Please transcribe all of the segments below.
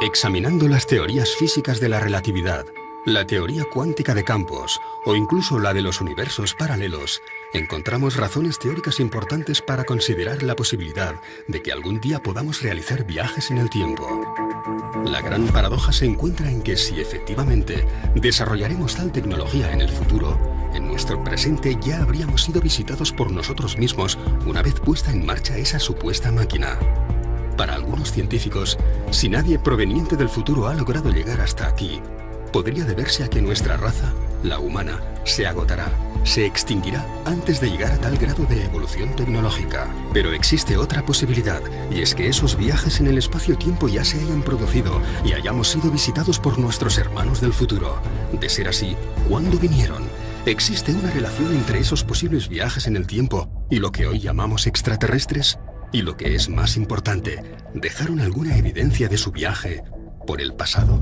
Examinando las teorías físicas de la relatividad, la teoría cuántica de campos o incluso la de los universos paralelos, encontramos razones teóricas importantes para considerar la posibilidad de que algún día podamos realizar viajes en el tiempo. La gran paradoja se encuentra en que si efectivamente desarrollaremos tal tecnología en el futuro, en nuestro presente ya habríamos sido visitados por nosotros mismos una vez puesta en marcha esa supuesta máquina. Para algunos científicos, si nadie proveniente del futuro ha logrado llegar hasta aquí, podría deberse a que nuestra raza, la humana, se agotará, se extinguirá antes de llegar a tal grado de evolución tecnológica. Pero existe otra posibilidad, y es que esos viajes en el espacio-tiempo ya se hayan producido y hayamos sido visitados por nuestros hermanos del futuro. De ser así, ¿cuándo vinieron? ¿Existe una relación entre esos posibles viajes en el tiempo y lo que hoy llamamos extraterrestres? Y lo que es más importante, ¿dejaron alguna evidencia de su viaje por el pasado?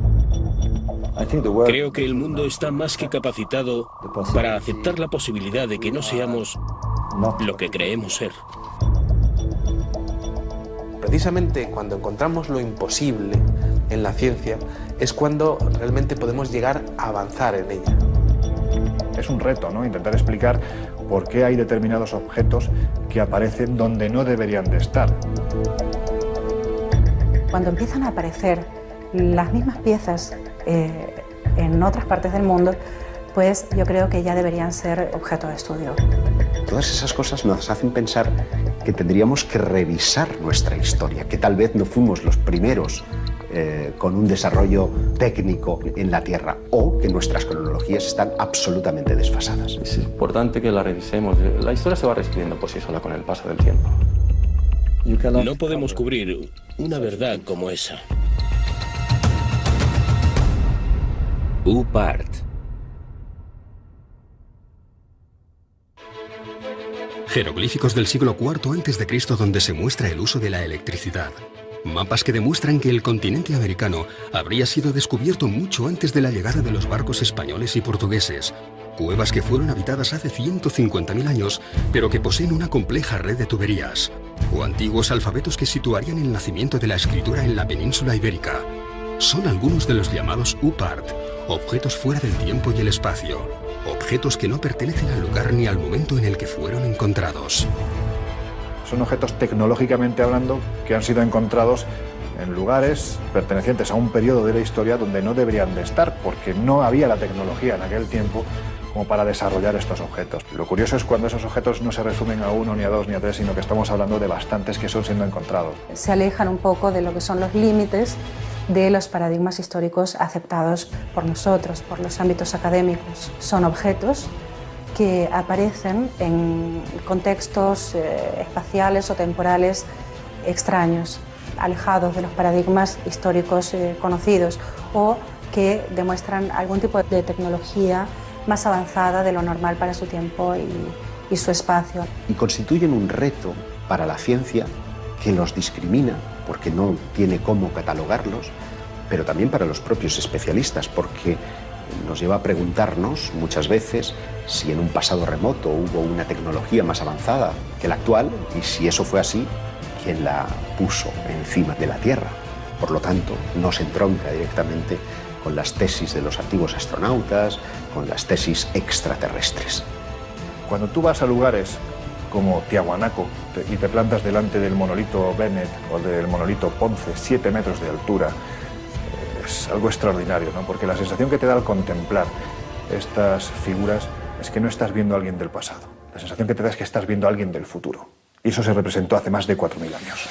Creo que el mundo está más que capacitado para aceptar la posibilidad de que no seamos lo que creemos ser. Precisamente cuando encontramos lo imposible en la ciencia es cuando realmente podemos llegar a avanzar en ella. Es un reto, ¿no? Intentar explicar por qué hay determinados objetos que aparecen donde no deberían de estar. Cuando empiezan a aparecer las mismas piezas en otras partes del mundo, pues yo creo que ya deberían ser objeto de estudio. Todas esas cosas nos hacen pensar que tendríamos que revisar nuestra historia, que tal vez no fuimos los primeros con un desarrollo técnico en la Tierra, o que nuestras cronologías están absolutamente desfasadas. Es importante que la revisemos. La historia se va reescribiendo por sí sola con el paso del tiempo. No podemos cubrir una verdad como esa. UPART. Jeroglíficos del siglo IV a.C. donde se muestra el uso de la electricidad. Mapas que demuestran que el continente americano habría sido descubierto mucho antes de la llegada de los barcos españoles y portugueses. Cuevas que fueron habitadas hace 150.000 años, pero que poseen una compleja red de tuberías. O antiguos alfabetos que situarían el nacimiento de la escritura en la península ibérica. Son algunos de los llamados UPART, objetos fuera del tiempo y el espacio. Objetos que no pertenecen al lugar ni al momento en el que fueron encontrados. Son objetos tecnológicamente hablando que han sido encontrados en lugares pertenecientes a un periodo de la historia donde no deberían de estar, porque no había la tecnología en aquel tiempo como para desarrollar estos objetos. Lo curioso es cuando esos objetos no se resumen a uno, ni a dos, ni a tres, sino que estamos hablando de bastantes que son siendo encontrados. Se alejan un poco de lo que son los límites de los paradigmas históricos aceptados por nosotros, por los ámbitos académicos. Son objetos que aparecen en contextos espaciales o temporales extraños, alejados de los paradigmas históricos conocidos, o que demuestran algún tipo de tecnología más avanzada de lo normal para su tiempo y su espacio. Y constituyen un reto para la ciencia que los discrimina porque no tiene cómo catalogarlos, pero también para los propios especialistas, porque nos lleva a preguntarnos muchas veces si en un pasado remoto hubo una tecnología más avanzada que la actual, y si eso fue así, ¿quién la puso encima de la Tierra? Por lo tanto, no se entronca directamente con las tesis de los antiguos astronautas, con las tesis extraterrestres. Cuando tú vas a lugares como Tiahuanaco y te plantas delante del monolito Bennett o del monolito Ponce, 7 metros de altura, es algo extraordinario, ¿no? Porque la sensación que te da al contemplar estas figuras es que no estás viendo a alguien del pasado. La sensación que te da es que estás viendo a alguien del futuro. Y eso se representó hace más de 4.000 años.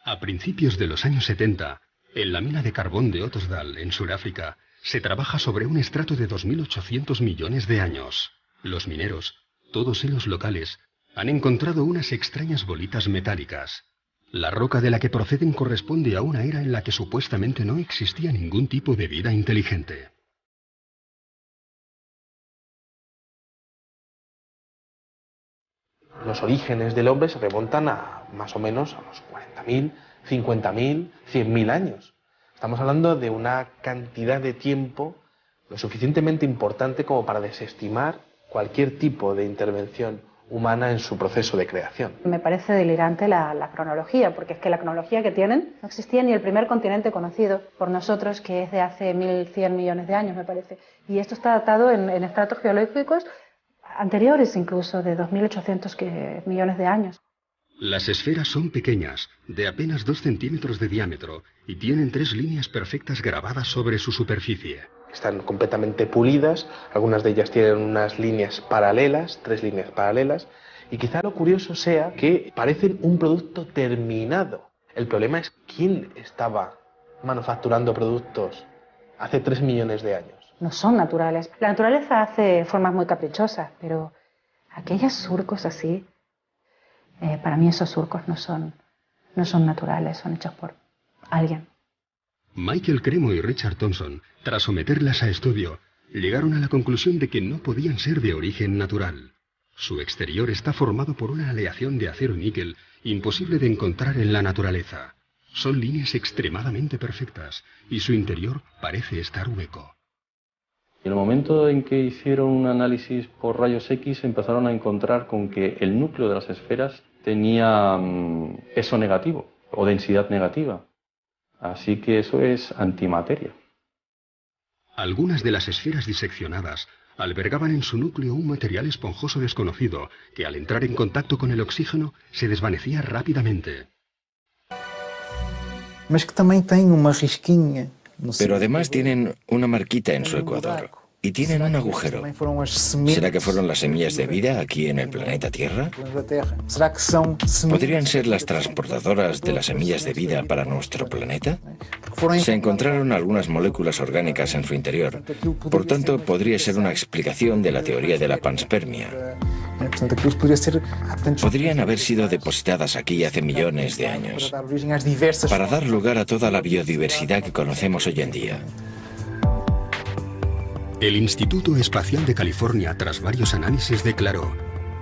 A principios de los años 70, en la mina de carbón de Ottosdal, en Sudáfrica, se trabaja sobre un estrato de 2.800 millones de años. Los mineros, todos ellos locales, han encontrado unas extrañas bolitas metálicas. La roca de la que proceden corresponde a una era en la que supuestamente no existía ningún tipo de vida inteligente. Los orígenes del hombre se remontan a más o menos a los 40.000, 50.000, 100.000 años. Estamos hablando de una cantidad de tiempo lo suficientemente importante como para desestimar cualquier tipo de intervención humana en su proceso de creación. Me parece delirante la cronología, porque es que la cronología que tienen no existía ni el primer continente conocido por nosotros, que es de hace 1.100 millones de años, me parece. Y esto está datado en estratos geológicos anteriores incluso, de 2.800 millones de años. Las esferas son pequeñas, de apenas 2 centímetros de diámetro, y tienen 3 líneas perfectas grabadas sobre su superficie. Están completamente pulidas, algunas de ellas tienen unas líneas paralelas, 3 líneas paralelas, y quizá lo curioso sea que parecen un producto terminado. El problema es quién estaba manufacturando productos hace 3 millones de años. No son naturales. La naturaleza hace formas muy caprichosas, pero aquellos surcos así, para mí esos surcos no son naturales, son hechos por alguien. Michael Cremo y Richard Thompson, tras someterlas a estudio, llegaron a la conclusión de que no podían ser de origen natural. Su exterior está formado por una aleación de acero y níquel imposible de encontrar en la naturaleza. Son líneas extremadamente perfectas y su interior parece estar hueco. En el momento en que hicieron un análisis por rayos X, empezaron a encontrar con que el núcleo de las esferas tenía peso negativo o densidad negativa. Así que eso es antimateria. Algunas de las esferas diseccionadas albergaban en su núcleo un material esponjoso desconocido que al entrar en contacto con el oxígeno se desvanecía rápidamente. Pero además tienen una marquita en su ecuador y tienen un agujero. ¿Será que fueron las semillas de vida aquí en el planeta Tierra? ¿Podrían ser las transportadoras de las semillas de vida para nuestro planeta? Se encontraron algunas moléculas orgánicas en su interior. Por tanto, podría ser una explicación de la teoría de la panspermia. Podrían haber sido depositadas aquí hace millones de años, para dar lugar a toda la biodiversidad que conocemos hoy en día. El Instituto Espacial de California, tras varios análisis, declaró: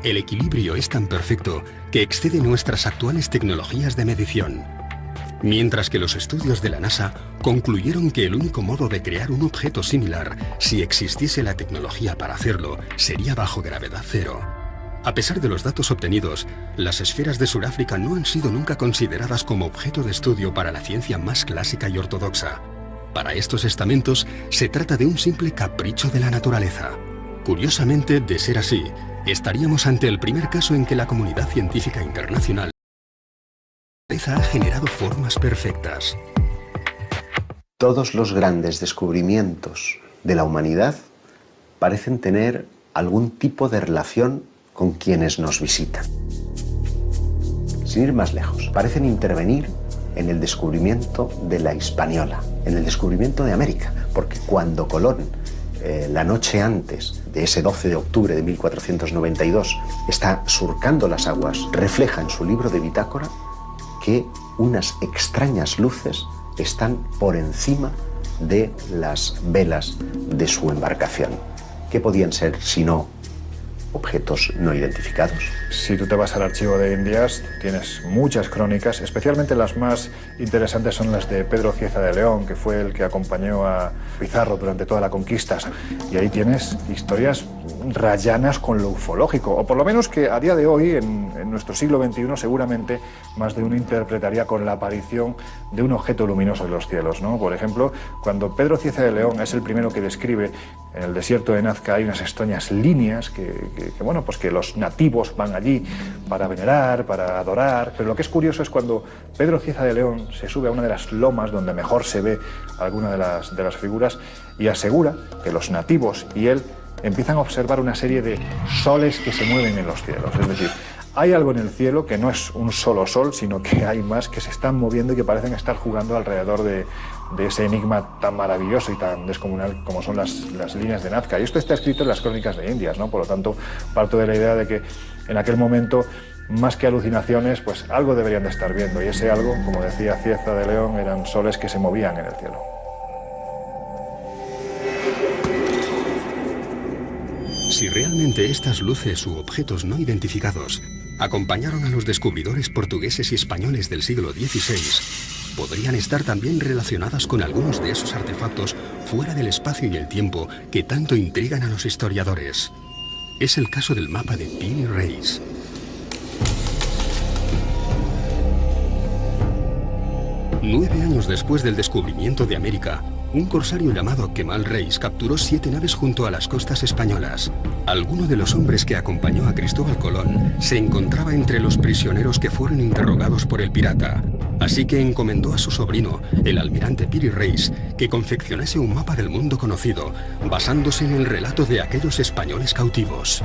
el equilibrio es tan perfecto que excede nuestras actuales tecnologías de medición. Mientras que los estudios de la NASA concluyeron que el único modo de crear un objeto similar, si existiese la tecnología para hacerlo, sería bajo gravedad cero. A pesar de los datos obtenidos, las esferas de Sudáfrica no han sido nunca consideradas como objeto de estudio para la ciencia más clásica y ortodoxa. Para estos estamentos, se trata de un simple capricho de la naturaleza. Curiosamente, de ser así, estaríamos ante el primer caso en que la comunidad científica internacional ha generado formas perfectas. Todos los grandes descubrimientos de la humanidad parecen tener algún tipo de relación con quienes nos visitan. Sin ir más lejos, parecen intervenir en el descubrimiento de la Hispaniola, en el descubrimiento de América, porque cuando Colón, la noche antes de ese 12 de octubre de 1492, está surcando las aguas, refleja en su libro de bitácora que unas extrañas luces están por encima de las velas de su embarcación. ¿Qué podían ser sino objetos no identificados? Si tú te vas al archivo de Indias, tienes muchas crónicas, especialmente las más interesantes son las de Pedro Cieza de León, que fue el que acompañó a Pizarro durante toda la conquista. Y ahí tienes historias rayanas con lo ufológico, o por lo menos que a día de hoy, en nuestro siglo XXI, seguramente más de uno interpretaría con la aparición de un objeto luminoso en los cielos, ¿no? Por ejemplo, cuando Pedro Cieza de León es el primero que describe en el desierto de Nazca, hay unas extrañas líneas bueno, pues que los nativos van allí para venerar, para adorar. Pero lo que es curioso es cuando Pedro Cieza de León se sube a una de las lomas donde mejor se ve alguna de las figuras y asegura que los nativos y él empiezan a observar una serie de soles que se mueven en los cielos. Es decir, hay algo en el cielo que no es un solo sol, sino que hay más que se están moviendo y que parecen estar jugando alrededor de ese enigma tan maravilloso y tan descomunal como son las líneas de Nazca. Y esto está escrito en las crónicas de Indias, ¿no? Por lo tanto, parto de la idea de que en aquel momento, más que alucinaciones, pues algo deberían de estar viendo. Y ese algo, como decía Cieza de León, eran soles que se movían en el cielo. Si realmente estas luces u objetos no identificados acompañaron a los descubridores portugueses y españoles del siglo XVI, podrían estar también relacionadas con algunos de esos artefactos fuera del espacio y el tiempo que tanto intrigan a los historiadores. Es el caso del mapa de Piri Reis. Nueve años después del descubrimiento de América, un corsario llamado Kemal Reis capturó 7 naves junto a las costas españolas. Alguno de los hombres que acompañó a Cristóbal Colón se encontraba entre los prisioneros que fueron interrogados por el pirata. Así que encomendó a su sobrino, el almirante Piri Reis, que confeccionase un mapa del mundo conocido, basándose en el relato de aquellos españoles cautivos.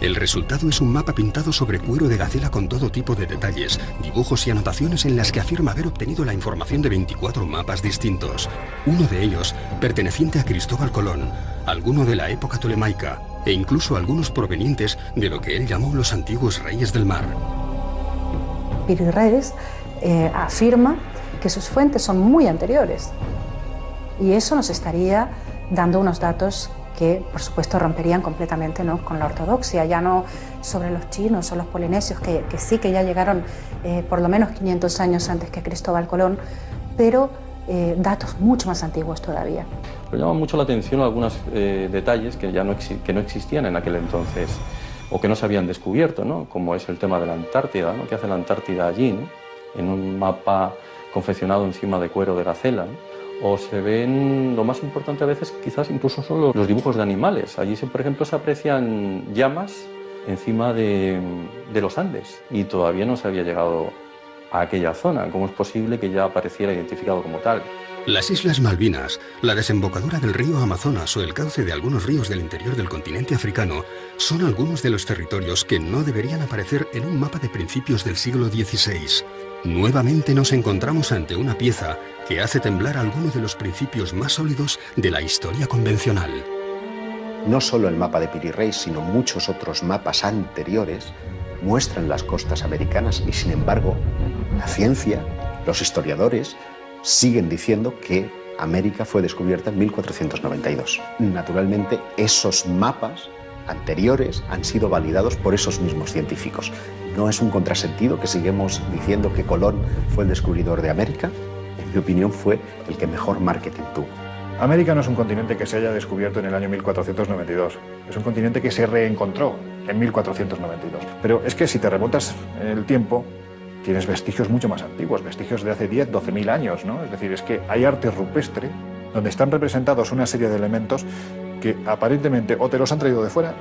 El resultado es un mapa pintado sobre cuero de gacela con todo tipo de detalles, dibujos y anotaciones en las que afirma haber obtenido la información de 24 mapas distintos. Uno de ellos perteneciente a Cristóbal Colón, alguno de la época tolemaica e incluso algunos provenientes de lo que él llamó los antiguos reyes del mar. Piri Reis afirma que sus fuentes son muy anteriores y eso nos estaría dando unos datos que, por supuesto, romperían completamente, ¿no?, con la ortodoxia, ya no sobre los chinos o los polinesios, que sí que ya llegaron por lo menos 500 años antes que Cristóbal Colón, pero datos mucho más antiguos todavía. Pero llama mucho la atención algunos detalles que ya no existían en aquel entonces o que no se habían descubierto, ¿no?, como es el tema de la Antártida, ¿no?, que hace la Antártida allí, ¿no?, en un mapa confeccionado encima de cuero de gacela, ¿no? O se ven, lo más importante a veces quizás incluso son los dibujos de animales. Allí, por ejemplo, se aprecian llamas encima de los Andes y todavía no se había llegado a aquella zona. ¿Cómo es posible que ya apareciera identificado como tal? Las Islas Malvinas, la desembocadura del río Amazonas o el cauce de algunos ríos del interior del continente africano son algunos de los territorios que no deberían aparecer en un mapa de principios del siglo XVI. Nuevamente nos encontramos ante una pieza que hace temblar algunos de los principios más sólidos de la historia convencional. No solo el mapa de Piri Reis, sino muchos otros mapas anteriores muestran las costas americanas y, sin embargo, la ciencia, los historiadores, siguen diciendo que América fue descubierta en 1492. Naturalmente, esos mapas anteriores han sido validados por esos mismos científicos. No es un contrasentido que sigamos diciendo que Colón fue el descubridor de América. En mi opinión, fue el que mejor marketing tuvo. América no es un continente que se haya descubierto en el año 1492. Es un continente que se reencontró en 1492. Pero es que si te remontas en el tiempo, tienes vestigios mucho más antiguos, vestigios de hace 10, 12.000 años, ¿no? Es decir, es que hay arte rupestre donde están representados una serie de elementos que aparentemente o te los han traído de fuera,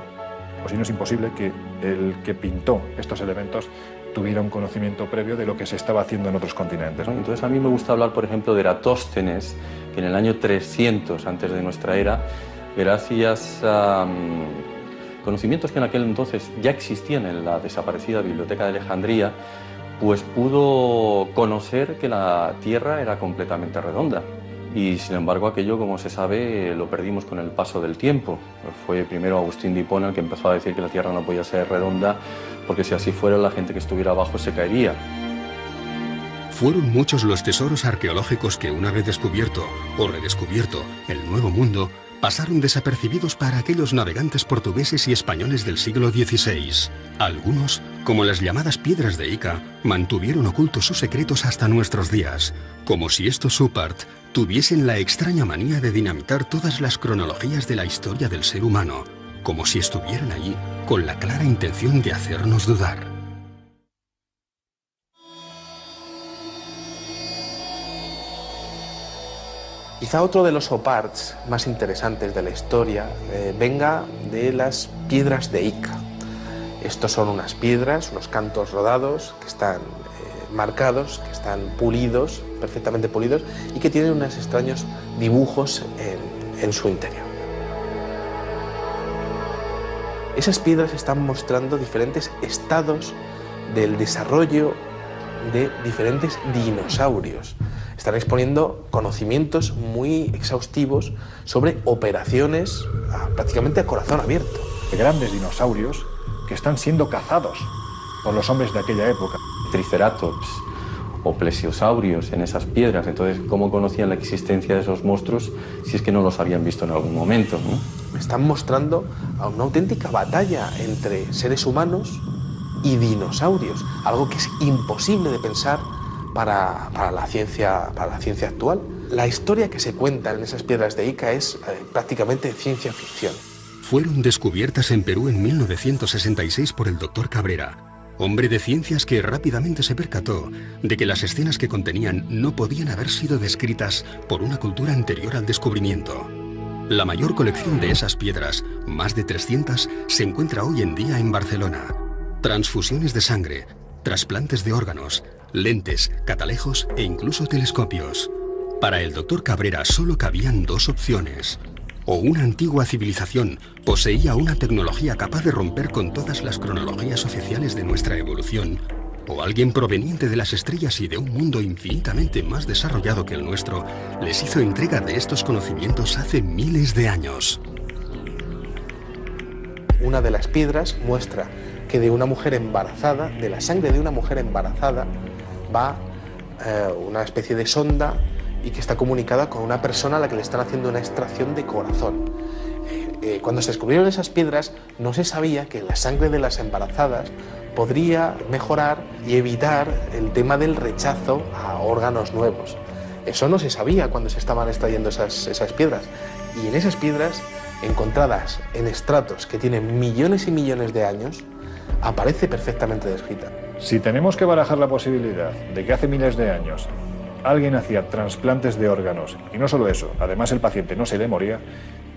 o si no es imposible que el que pintó estos elementos tuviera un conocimiento previo de lo que se estaba haciendo en otros continentes, ¿no? Entonces a mí me gusta hablar, por ejemplo, de Eratóstenes, que en el año 300 antes de nuestra era, gracias a conocimientos que en aquel entonces ya existían en la desaparecida Biblioteca de Alejandría, pues pudo conocer que la Tierra era completamente redonda. Y sin embargo aquello, como se sabe, lo perdimos con el paso del tiempo. Fue primero Agustín de Hipona el que empezó a decir que la Tierra no podía ser redonda, porque si así fuera la gente que estuviera abajo se caería. Fueron muchos los tesoros arqueológicos que, una vez descubierto o redescubierto el Nuevo Mundo, pasaron desapercibidos para aquellos navegantes portugueses y españoles del siglo XVI. Algunos, como las llamadas piedras de Ica, mantuvieron ocultos sus secretos hasta nuestros días, como si estos Supart tuviesen la extraña manía de dinamitar todas las cronologías de la historia del ser humano, como si estuvieran allí con la clara intención de hacernos dudar. Quizá otro de los oparts más interesantes de la historia venga de las piedras de Ica. Estos son unas piedras, unos cantos rodados que están marcados, que están pulidos, perfectamente pulidos, y que tienen unos extraños dibujos en su interior. Esas piedras están mostrando diferentes estados del desarrollo de diferentes dinosaurios. Están exponiendo conocimientos muy exhaustivos sobre operaciones prácticamente a corazón abierto. Grandes dinosaurios que están siendo cazados por los hombres de aquella época. Triceratops o plesiosaurios en esas piedras. Entonces, ¿cómo conocían la existencia de esos monstruos si es que no los habían visto en algún momento, ¿no? Están mostrando a una auténtica batalla entre seres humanos y dinosaurios, algo que es imposible de pensar para la ciencia actual. La historia que se cuenta en esas piedras de Ica es prácticamente ciencia ficción. fueron descubiertas en Perú en 1966 por el Dr. Cabrera, hombre de ciencias que rápidamente se percató de que las escenas que contenían no podían haber sido descritas por una cultura anterior al descubrimiento. La mayor colección de esas piedras, más de 300, se encuentra hoy en día en Barcelona. Transfusiones de sangre, trasplantes de órganos, lentes, catalejos e incluso telescopios. Para el Dr. Cabrera solo cabían dos opciones. O una antigua civilización poseía una tecnología capaz de romper con todas las cronologías oficiales de nuestra evolución, o alguien proveniente de las estrellas y de un mundo infinitamente más desarrollado que el nuestro les hizo entrega de estos conocimientos hace miles de años. Una de las piedras muestra que de una mujer embarazada, de la sangre de una mujer embarazada, va una especie de sonda y que está comunicada con una persona a la que le están haciendo una extracción de corazón. Cuando se descubrieron esas piedras, no se sabía que la sangre de las embarazadas podría mejorar y evitar el tema del rechazo a órganos nuevos. Eso no se sabía cuando se estaban extrayendo esas piedras. Y en esas piedras, encontradas en estratos que tienen millones y millones de años, aparece perfectamente descrita. Si tenemos que barajar la posibilidad de que hace miles de años alguien hacía trasplantes de órganos, y no solo eso, además el paciente no se le moría,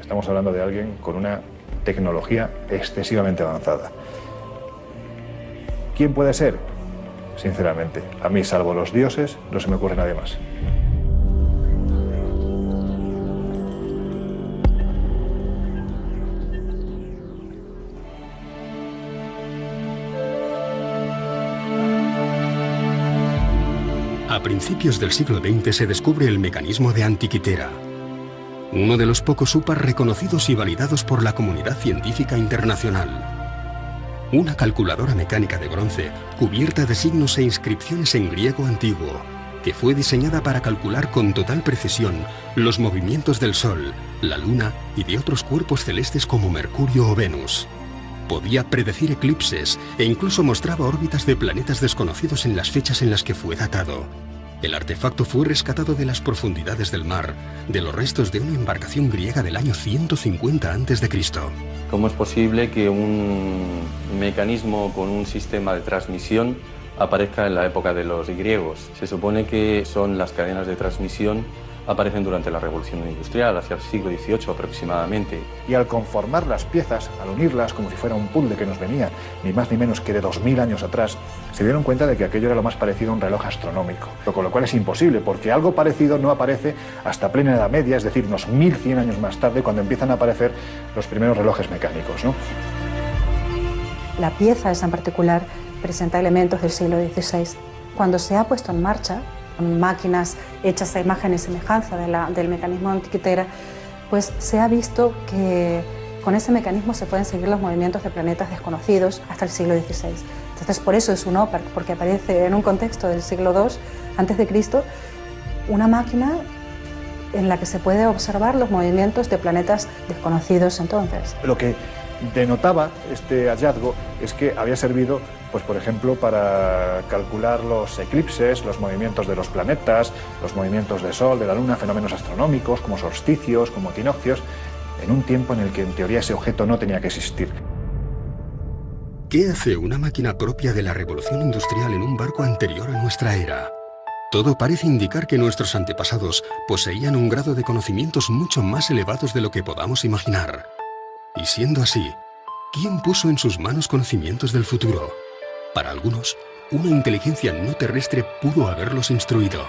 estamos hablando de alguien con una tecnología excesivamente avanzada. ¿Quién puede ser? Sinceramente, a mí, salvo los dioses, no se me ocurre nadie más. A principios del siglo XX se descubre el mecanismo de Antikythera, uno de los pocos UPAs reconocidos y validados por la comunidad científica internacional. Una calculadora mecánica de bronce cubierta de signos e inscripciones en griego antiguo, que fue diseñada para calcular con total precisión los movimientos del Sol, la Luna y de otros cuerpos celestes como Mercurio o Venus. Podía predecir eclipses e incluso mostraba órbitas de planetas desconocidos en las fechas en las que fue datado. El artefacto fue rescatado de las profundidades del mar, de los restos de una embarcación griega del año 150 a.C. ¿Cómo es posible que un mecanismo con un sistema de transmisión aparezca en la época de los griegos? Se supone que son las cadenas de transmisión aparecen durante la Revolución Industrial, hacia el siglo XVIII aproximadamente. Y al conformar las piezas, al unirlas como si fuera un puzzle que nos venía ni más ni menos que de 2000 años atrás, se dieron cuenta de que aquello era lo más parecido a un reloj astronómico. Con lo cual es imposible, porque algo parecido no aparece hasta plena Edad Media, es decir, unos 1100 años más tarde, cuando empiezan a aparecer los primeros relojes mecánicos, ¿no? La pieza esa en particular presenta elementos del siglo XVI. Cuando se ha puesto en marcha, máquinas hechas a imagen y semejanza del mecanismo de Antikythera, pues se ha visto que con ese mecanismo se pueden seguir los movimientos de planetas desconocidos hasta el siglo XVI. Entonces, por eso es un OPAR, porque aparece en un contexto del siglo II a.C. una máquina en la que se puede observar los movimientos de planetas desconocidos entonces. Lo que denotaba este hallazgo es que había servido, pues por ejemplo, para calcular los eclipses, los movimientos de los planetas, los movimientos del Sol, de la Luna, fenómenos astronómicos como solsticios, como equinoccios, en un tiempo en el que en teoría ese objeto no tenía que existir. ¿Qué hace una máquina propia de la revolución industrial en un barco anterior a nuestra era? Todo parece indicar que nuestros antepasados poseían un grado de conocimientos mucho más elevados de lo que podamos imaginar. Y siendo así, ¿quién puso en sus manos conocimientos del futuro? Para algunos, una inteligencia no terrestre pudo haberlos instruido.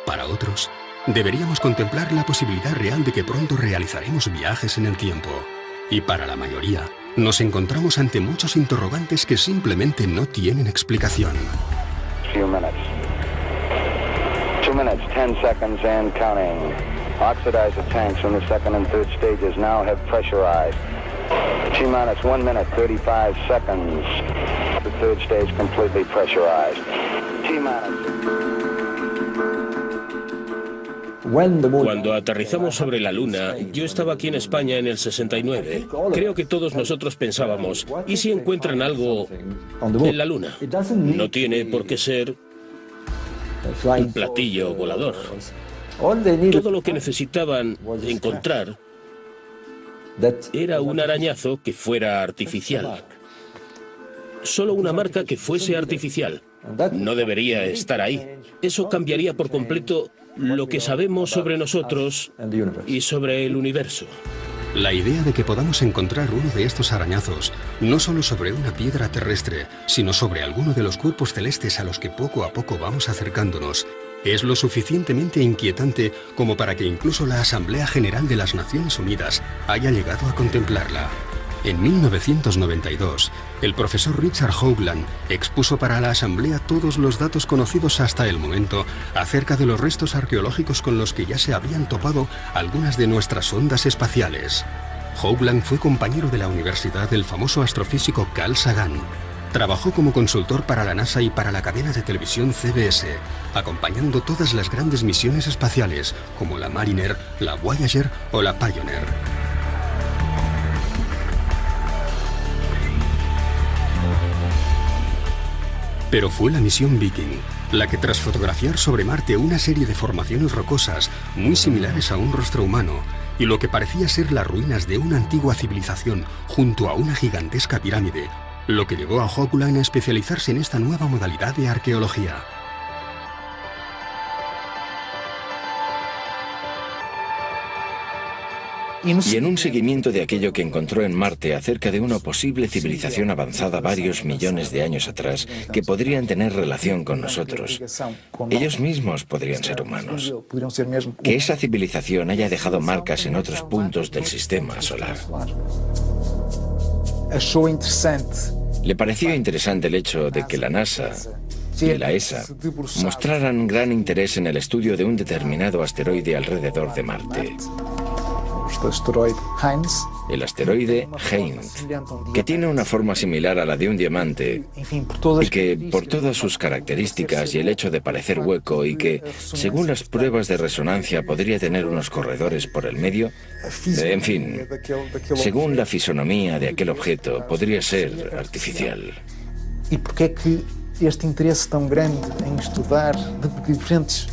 Para otros, deberíamos contemplar la posibilidad real de que pronto realizaremos viajes en el tiempo. Y para la mayoría, nos encontramos ante muchos interrogantes que simplemente no tienen explicación. 2 minutes. 2 minutes, 10 seconds and counting. Oxidize the tanks when the second and third stages now have pressurized. T-minus 1 minute, 35 seconds. The third stage completely pressurized. T-minus. Cuando aterrizamos sobre la Luna, yo estaba aquí en España en el 69. Creo que todos nosotros pensábamos, ¿y si encuentran algo en la Luna? No tiene por qué ser un platillo volador. Todo lo que necesitaban encontrar era un arañazo que fuera artificial. Solo una marca que fuese artificial. No debería estar ahí. Eso cambiaría por completo lo que sabemos sobre nosotros y sobre el universo. La idea de que podamos encontrar uno de estos arañazos, no solo sobre una piedra terrestre, sino sobre alguno de los cuerpos celestes a los que poco a poco vamos acercándonos, es lo suficientemente inquietante como para que incluso la Asamblea General de las Naciones Unidas haya llegado a contemplarla. En 1992, el profesor Richard Hoagland expuso para la Asamblea todos los datos conocidos hasta el momento acerca de los restos arqueológicos con los que ya se habían topado algunas de nuestras sondas espaciales. Hoagland fue compañero de la universidad del famoso astrofísico Carl Sagan. Trabajó como consultor para la NASA y para la cadena de televisión CBS, acompañando todas las grandes misiones espaciales, como la Mariner, la Voyager o la Pioneer. Pero fue la misión Viking la que, tras fotografiar sobre Marte una serie de formaciones rocosas muy similares a un rostro humano y lo que parecía ser las ruinas de una antigua civilización junto a una gigantesca pirámide, lo que llevó a Hoagland a especializarse en esta nueva modalidad de arqueología. Y en un seguimiento de aquello que encontró en Marte acerca de una posible civilización avanzada varios millones de años atrás que podrían tener relación con nosotros. Ellos mismos podrían ser humanos. Que esa civilización haya dejado marcas en otros puntos del sistema solar. Le pareció interesante el hecho de que la NASA y la ESA mostraran gran interés en el estudio de un determinado asteroide alrededor de Marte. El asteroide Heinz, que tiene una forma similar a la de un diamante y que, por todas sus características y el hecho de parecer hueco y que, según las pruebas de resonancia, podría tener unos corredores por el medio, en fin, según la fisonomía de aquel objeto, podría ser artificial.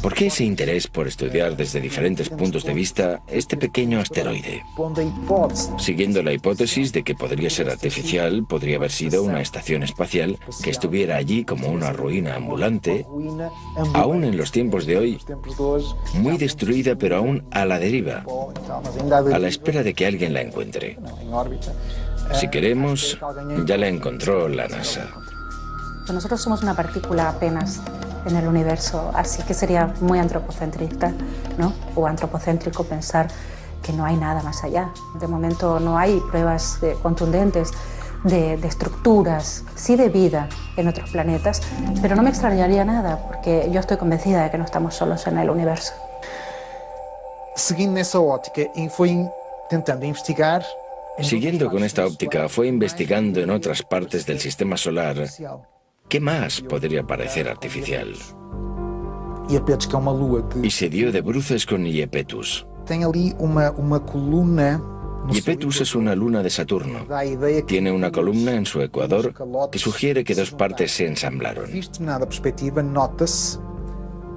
¿Por qué ese interés por estudiar desde diferentes puntos de vista este pequeño asteroide? Siguiendo la hipótesis de que podría ser artificial, podría haber sido una estación espacial que estuviera allí como una ruina ambulante, aún en los tiempos de hoy, muy destruida pero aún a la deriva, a la espera de que alguien la encuentre. Si queremos, ya la encontró la NASA. Nosotros somos una partícula apenas en el universo, así que sería muy antropocentrista, ¿no? O antropocéntrico pensar que no hay nada más allá. De momento no hay pruebas contundentes de estructuras, sí de vida en otros planetas, pero no me extrañaría nada porque yo estoy convencida de que no estamos solos en el universo. Siguiendo con esta óptica, fue investigando en otras partes del sistema solar qué más podría parecer artificial. Y se dio de bruces con Iapetus. Iapetus es una luna de Saturno. Tiene una columna en su ecuador que sugiere que dos partes se ensamblaron.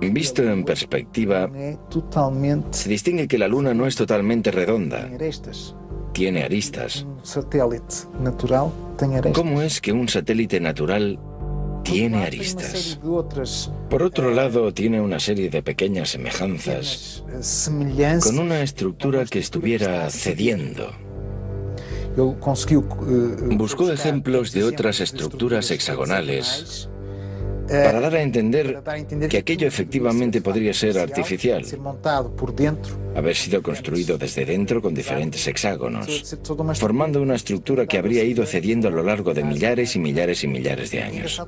Visto en perspectiva, se distingue que la luna no es totalmente redonda. Tiene aristas. ¿Cómo es que un satélite natural tiene aristas? Por otro lado, tiene una serie de pequeñas semejanzas con una estructura que estuviera cediendo. Buscó ejemplos de otras estructuras hexagonales para dar a entender que aquello efectivamente podría ser artificial, haber sido construido desde dentro con diferentes hexágonos, formando una estructura que habría ido cediendo a lo largo de millares y millares y millares de años.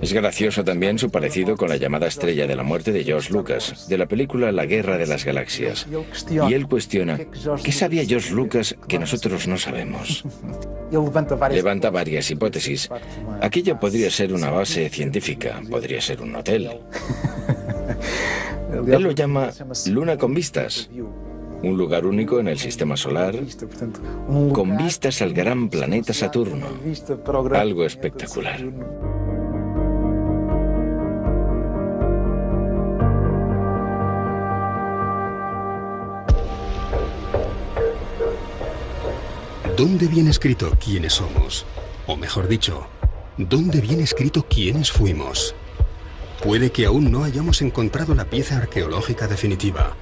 Es gracioso también su parecido con la llamada Estrella de la Muerte de George Lucas, de la película La Guerra de las Galaxias. Y él cuestiona, ¿qué sabía George Lucas que nosotros no sabemos? Levanta varias hipótesis. Aquello podría ser una base científica, podría ser un hotel. Él lo llama Luna con vistas. Un lugar único en el sistema solar, con vistas al gran planeta Saturno. Algo espectacular. ¿Dónde viene escrito quiénes somos? O mejor dicho, ¿dónde viene escrito quiénes fuimos? Puede que aún no hayamos encontrado la pieza arqueológica definitiva,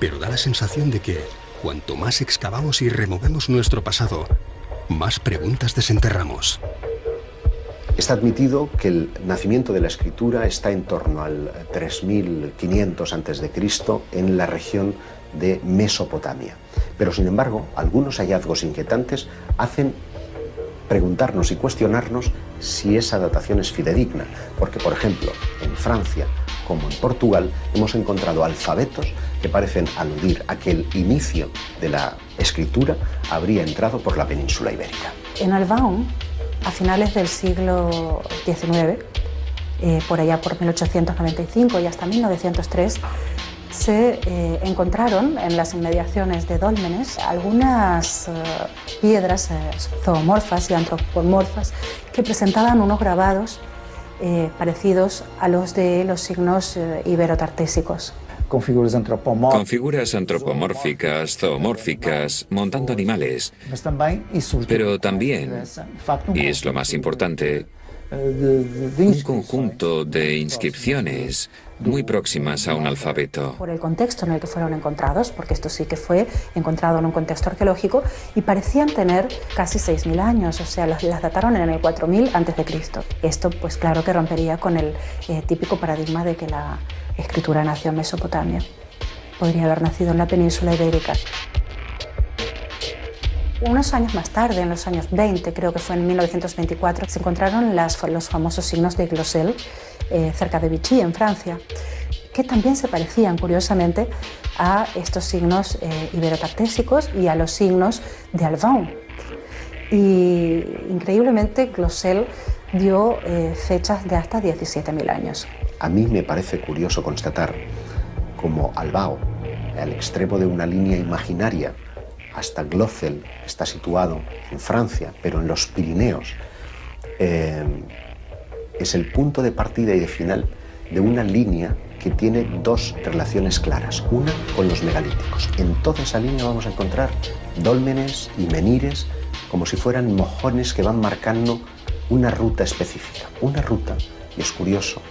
pero da la sensación de que, cuanto más excavamos y removemos nuestro pasado, más preguntas desenterramos. Está admitido que el nacimiento de la escritura está en torno al 3500 a.C. en la región de Mesopotamia. Pero sin embargo, algunos hallazgos inquietantes hacen preguntarnos y cuestionarnos si esa datación es fidedigna, porque por ejemplo, en Francia como en Portugal hemos encontrado alfabetos que parecen aludir a que el inicio de la escritura habría entrado por la península ibérica. En Albaon, a finales del siglo XIX, por allá por 1895 y hasta 1903, se encontraron en las inmediaciones de Dólmenes algunas piedras zoomorfas y antropomorfas que presentaban unos grabados parecidos a los de los signos iberotartésicos. Con figuras antropomórficas, zoomórficas, montando animales. Pero también, y es lo más importante, un conjunto de inscripciones muy próximas a un alfabeto. Por el contexto en el que fueron encontrados, porque esto sí que fue encontrado en un contexto arqueológico, y parecían tener casi 6.000 años, o sea, las dataron en el 4000 a.C. Esto, pues claro que rompería con el típico paradigma de que la escritura nació en Mesopotamia. Podría haber nacido en la península ibérica. Unos años más tarde, en los años 20, creo que fue en 1924, se encontraron los famosos signos de Glosel cerca de Vichy, en Francia, que también se parecían, curiosamente, a estos signos iberotartésicos y a los signos de Albaon. Y increíblemente, Glosel dio fechas de hasta 17.000 años. A mí me parece curioso constatar cómo Albaon, al extremo de una línea imaginaria, hasta Glosel, está situado en Francia, pero en los Pirineos, es el punto de partida y de final de una línea que tiene dos relaciones claras. Una con los megalíticos. En toda esa línea vamos a encontrar dólmenes y menires como si fueran mojones que van marcando una ruta específica. Una ruta, y es curioso,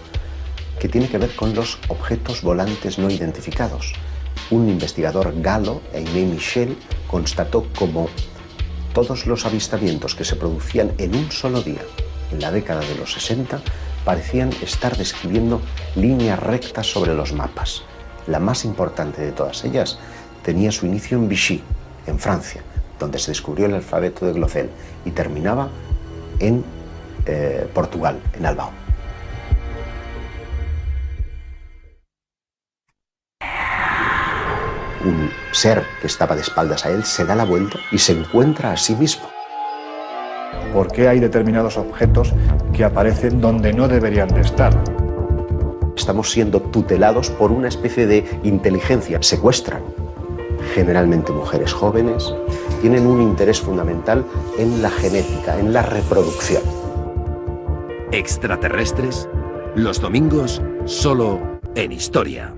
que tiene que ver con los objetos volantes no identificados. Un investigador galo, Aimé Michel, constató cómo todos los avistamientos que se producían en un solo día, en la década de los 60, parecían estar describiendo líneas rectas sobre los mapas. La más importante de todas ellas tenía su inicio en Vichy, en Francia, donde se descubrió el alfabeto de Glosel, y terminaba en Portugal, en Albaon. Un ser que estaba de espaldas a él se da la vuelta y se encuentra a sí mismo. ¿Por qué hay determinados objetos que aparecen donde no deberían de estar? Estamos siendo tutelados por una especie de inteligencia. Secuestran generalmente mujeres jóvenes, tienen un interés fundamental en la genética, en la reproducción. Extraterrestres, los domingos, solo en Historia.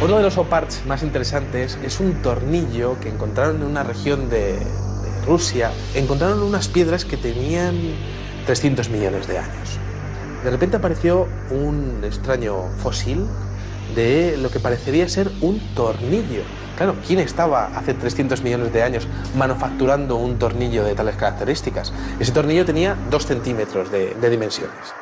Uno de los oparts más interesantes es un tornillo que encontraron en una región de Rusia. Encontraron unas piedras que tenían 300 millones de años. De repente apareció un extraño fósil de lo que parecería ser un tornillo. Claro, ¿quién estaba hace 300 millones de años manufacturando un tornillo de tales características? Ese tornillo tenía 2 centímetros de dimensiones.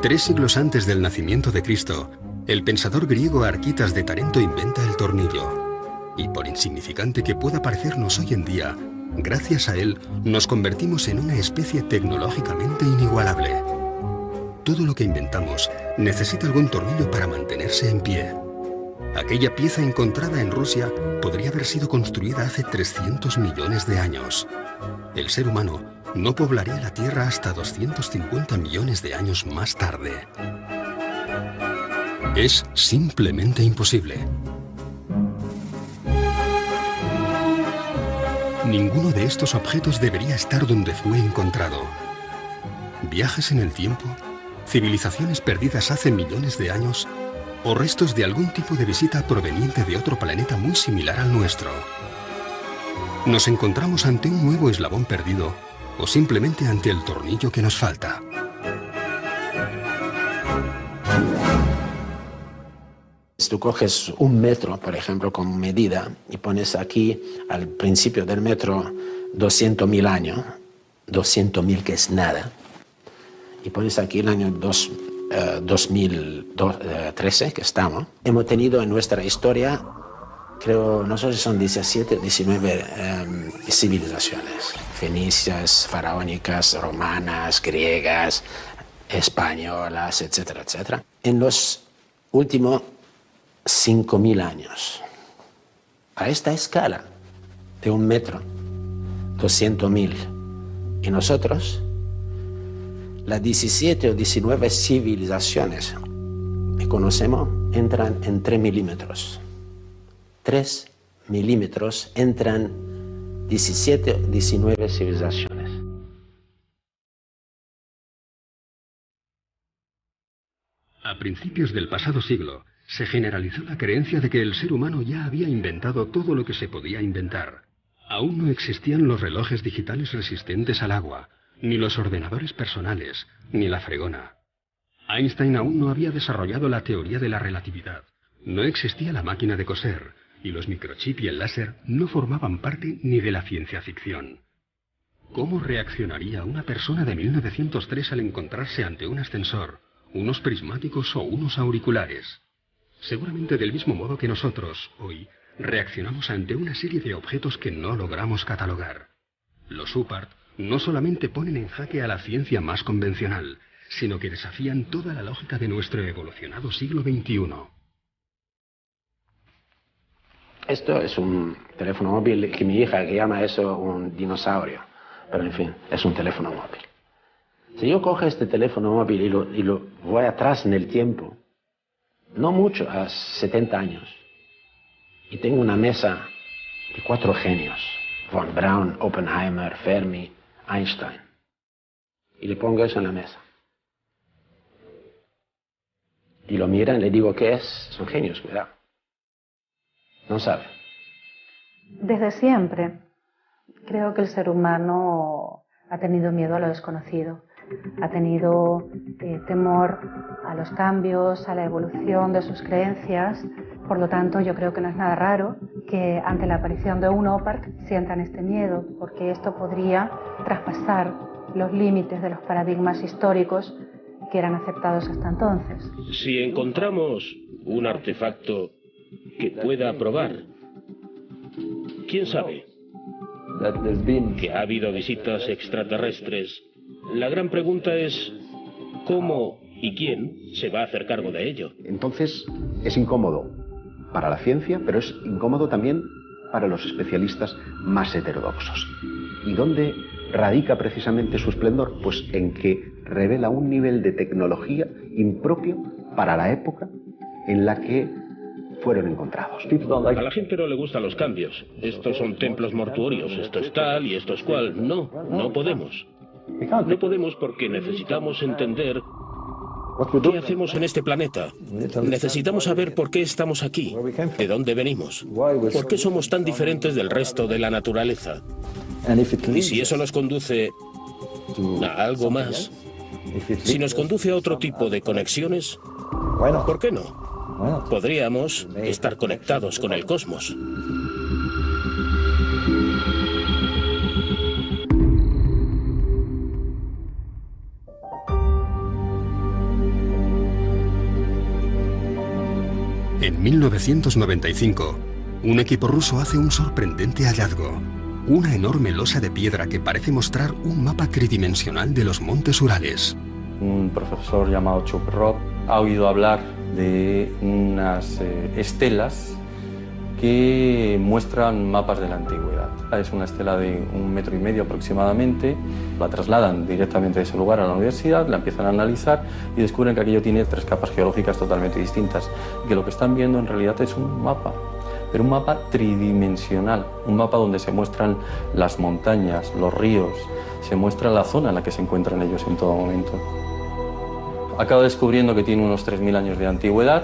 Tres siglos antes del nacimiento de Cristo, el pensador griego Arquitas de Tarento inventa el tornillo. Y por insignificante que pueda parecernos hoy en día, gracias a él nos convertimos en una especie tecnológicamente inigualable. Todo lo que inventamos necesita algún tornillo para mantenerse en pie. Aquella pieza encontrada en Rusia podría haber sido construida hace 300 millones de años. El ser humano no poblaría la Tierra hasta 250 millones de años más tarde. Es simplemente imposible. Ninguno de estos objetos debería estar donde fue encontrado. Viajes en el tiempo, civilizaciones perdidas hace millones de años o restos de algún tipo de visita proveniente de otro planeta muy similar al nuestro. ¿Nos encontramos ante un nuevo eslabón perdido o simplemente ante el tornillo que nos falta? Si tú coges un metro, por ejemplo, como medida, y pones aquí al principio del metro 200.000 años, 200.000 que es nada, y pones aquí el año 2013 que estamos, hemos tenido en nuestra historia, creo, no sé si son 17 o 19 civilizaciones, fenicias, faraónicas, romanas, griegas, españolas, etcétera, etcétera. En los últimos 5.000 años, a esta escala de un metro, 200.000, y nosotros, las 17 o 19 civilizaciones que conocemos entran en 3 milímetros. 3 milímetros entran 17 o 19 civilizaciones. A principios del pasado siglo, se generalizó la creencia de que el ser humano ya había inventado todo lo que se podía inventar. Aún no existían los relojes digitales resistentes al agua, ni los ordenadores personales, ni la fregona. Einstein aún no había desarrollado la teoría de la relatividad. No existía la máquina de coser, y los microchips y el láser no formaban parte ni de la ciencia ficción. ¿Cómo reaccionaría una persona de 1903 al encontrarse ante un ascensor, unos prismáticos o unos auriculares? Seguramente del mismo modo que nosotros, hoy, reaccionamos ante una serie de objetos que no logramos catalogar. Los UPART no solamente ponen en jaque a la ciencia más convencional, sino que desafían toda la lógica de nuestro evolucionado siglo XXI. Esto es un teléfono móvil que mi hija que llama eso un dinosaurio, pero en fin, es un teléfono móvil. Si yo cojo este teléfono móvil y lo voy atrás en el tiempo, no mucho, a 70 años, y tengo una mesa de 4 genios, von Braun, Oppenheimer, Fermi, Einstein, y le pongo eso en la mesa. Y lo miran, le digo, ¿qué es? Son genios, cuidado. No sabe. Desde siempre creo que el ser humano ha tenido miedo a lo desconocido, ha tenido temor a los cambios, a la evolución de sus creencias. Por lo tanto, yo creo que no es nada raro que ante la aparición de un OPART sientan este miedo, porque esto podría traspasar los límites de los paradigmas históricos que eran aceptados hasta entonces. Si encontramos un artefacto que pueda probar, ¿quién sabe? Que ha habido visitas extraterrestres. La gran pregunta es ¿cómo y quién se va a hacer cargo de ello? Entonces es incómodo para la ciencia, pero es incómodo también para los especialistas más heterodoxos. ¿Y dónde radica precisamente su esplendor? Pues en que revela un nivel de tecnología impropio para la época en la que fueron encontrados. A la gente no le gustan los cambios. Estos son templos mortuorios, esto es tal y esto es cual. No, no podemos. No podemos porque necesitamos entender qué hacemos en este planeta. Necesitamos saber por qué estamos aquí, de dónde venimos, por qué somos tan diferentes del resto de la naturaleza. Y si eso nos conduce a algo más, si nos conduce a otro tipo de conexiones, ¿por qué no? Podríamos estar conectados con el cosmos. En 1995, un equipo ruso hace un sorprendente hallazgo. Una enorme losa de piedra que parece mostrar un mapa tridimensional de los montes Urales. Un profesor llamado Chuprov ha oído hablar de unas estelas que muestran mapas de la antigüedad. Es una estela de 1,5 metros aproximadamente. La trasladan directamente de ese lugar a la universidad, la empiezan a analizar y descubren que aquello tiene 3 capas geológicas totalmente distintas. Y que lo que están viendo en realidad es un mapa, pero un mapa tridimensional, un mapa donde se muestran las montañas, los ríos, se muestra la zona en la que se encuentran ellos en todo momento. Acaba descubriendo que tiene unos 3.000 años de antigüedad.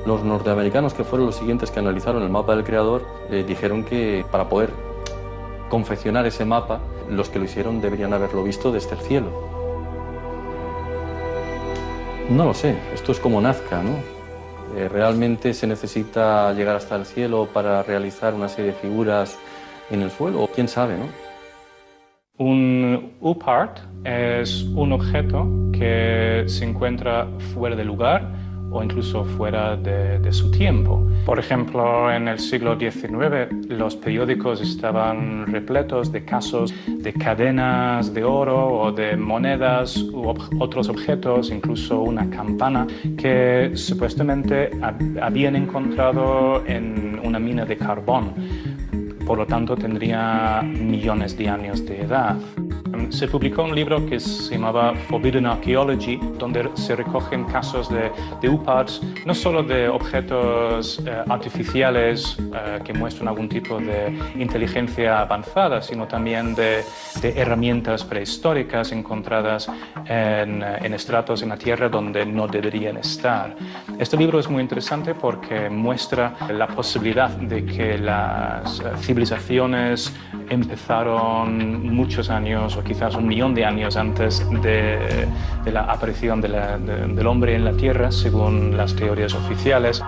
Los norteamericanos, que fueron los siguientes que analizaron el mapa del creador, dijeron que para poder confeccionar ese mapa, los que lo hicieron deberían haberlo visto desde el cielo. No lo sé, esto es como Nazca, ¿no? ¿Realmente se necesita llegar hasta el cielo para realizar una serie de figuras en el suelo? ¿Quién sabe, no? Un UPART es un objeto que se encuentra fuera de lugar o incluso fuera de su tiempo. Por ejemplo, en el siglo XIX los periódicos estaban repletos de casos de cadenas de oro o de monedas u otros objetos, incluso una campana que supuestamente habían encontrado en una mina de carbón. Por lo tanto, tendría millones de años de edad. Se publicó un libro que se llamaba Forbidden Archaeology, donde se recogen casos de UPARTs, no solo de objetos artificiales que muestran algún tipo de inteligencia avanzada, sino también de herramientas prehistóricas encontradas en estratos en la Tierra donde no deberían estar. Este libro es muy interesante porque muestra la posibilidad de que las civilizaciones empezaron muchos años o quizás 1 millón de años antes de la aparición del hombre en la Tierra, según las teorías oficiales.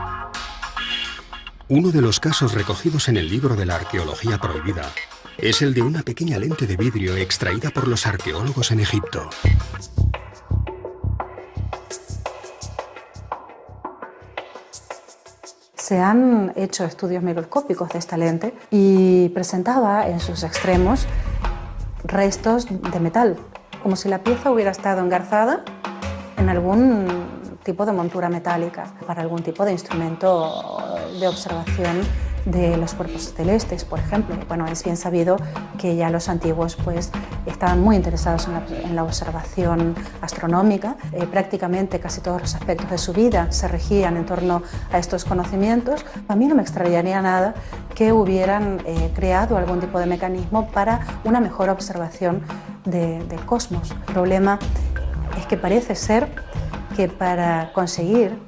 Uno de los casos recogidos en el libro de la arqueología prohibida es el de una pequeña lente de vidrio extraída por los arqueólogos en Egipto. Se han hecho estudios microscópicos de esta lente y presentaba en sus extremos restos de metal, como si la pieza hubiera estado engarzada en algún tipo de montura metálica para algún tipo de instrumento de observación de los cuerpos celestes, por ejemplo. Bueno, es bien sabido que ya los antiguos pues, estaban muy interesados en la observación astronómica. Prácticamente casi todos los aspectos de su vida se regían en torno a estos conocimientos. A mí no me extrañaría nada que hubieran creado algún tipo de mecanismo para una mejor observación del cosmos. El problema es que parece ser que para conseguir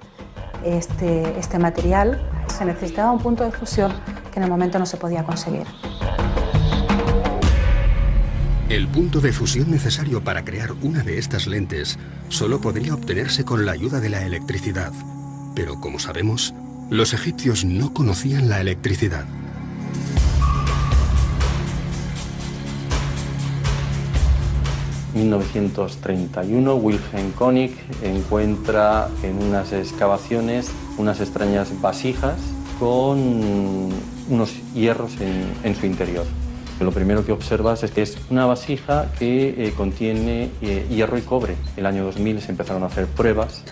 este material se necesitaba un punto de fusión que en el momento no se podía conseguir. El punto de fusión necesario para crear una de estas lentes solo podría obtenerse con la ayuda de la electricidad. Pero como sabemos, los egipcios no conocían la electricidad. En 1931, Wilhelm König encuentra en unas excavaciones unas extrañas vasijas con unos hierros en su interior. Lo primero que observas es que es una vasija que contiene hierro y cobre. El año 2000 se empezaron a hacer pruebas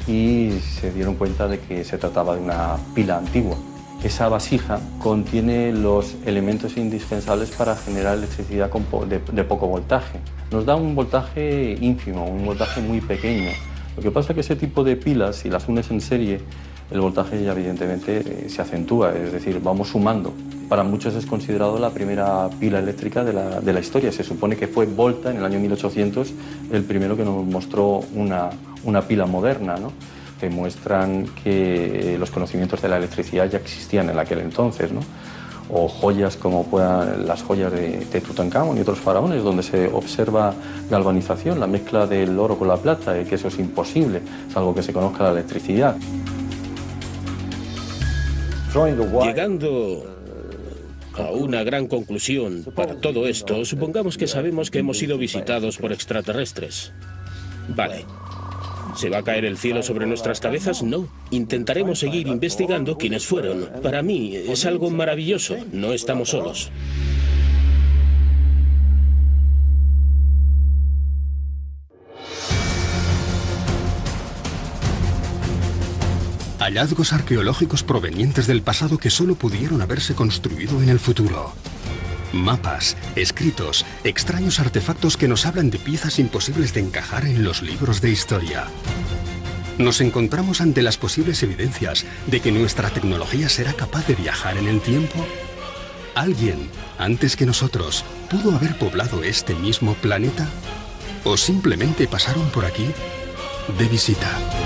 y se dieron cuenta de que se trataba de una pila antigua. Esa vasija contiene los elementos indispensables para generar electricidad de poco voltaje. Nos da un voltaje ínfimo, un voltaje muy pequeño. Lo que pasa es que ese tipo de pilas, si las unes en serie, el voltaje ya evidentemente se acentúa, es decir, vamos sumando. Para muchos es considerado la primera pila eléctrica de la historia. Se supone que fue Volta, en el año 1800, el primero que nos mostró una pila moderna, ¿no? Que muestran que los conocimientos de la electricidad ya existían en aquel entonces, ¿no? O joyas como las joyas de Tutankamón y otros faraones, donde se observa galvanización, la mezcla del oro con la plata, y que eso es imposible, salvo que se conozca la electricidad. Llegando a una gran conclusión para todo esto, supongamos que sabemos que hemos sido visitados por extraterrestres. Vale. ¿Se va a caer el cielo sobre nuestras cabezas? No. Intentaremos seguir investigando quiénes fueron. Para mí es algo maravilloso. No estamos solos. Hallazgos arqueológicos provenientes del pasado que solo pudieron haberse construido en el futuro. Mapas, escritos, extraños artefactos que nos hablan de piezas imposibles de encajar en los libros de historia. Nos encontramos ante las posibles evidencias de que nuestra tecnología será capaz de viajar en el tiempo. ¿Alguien, antes que nosotros, pudo haber poblado este mismo planeta? ¿O simplemente pasaron por aquí de visita.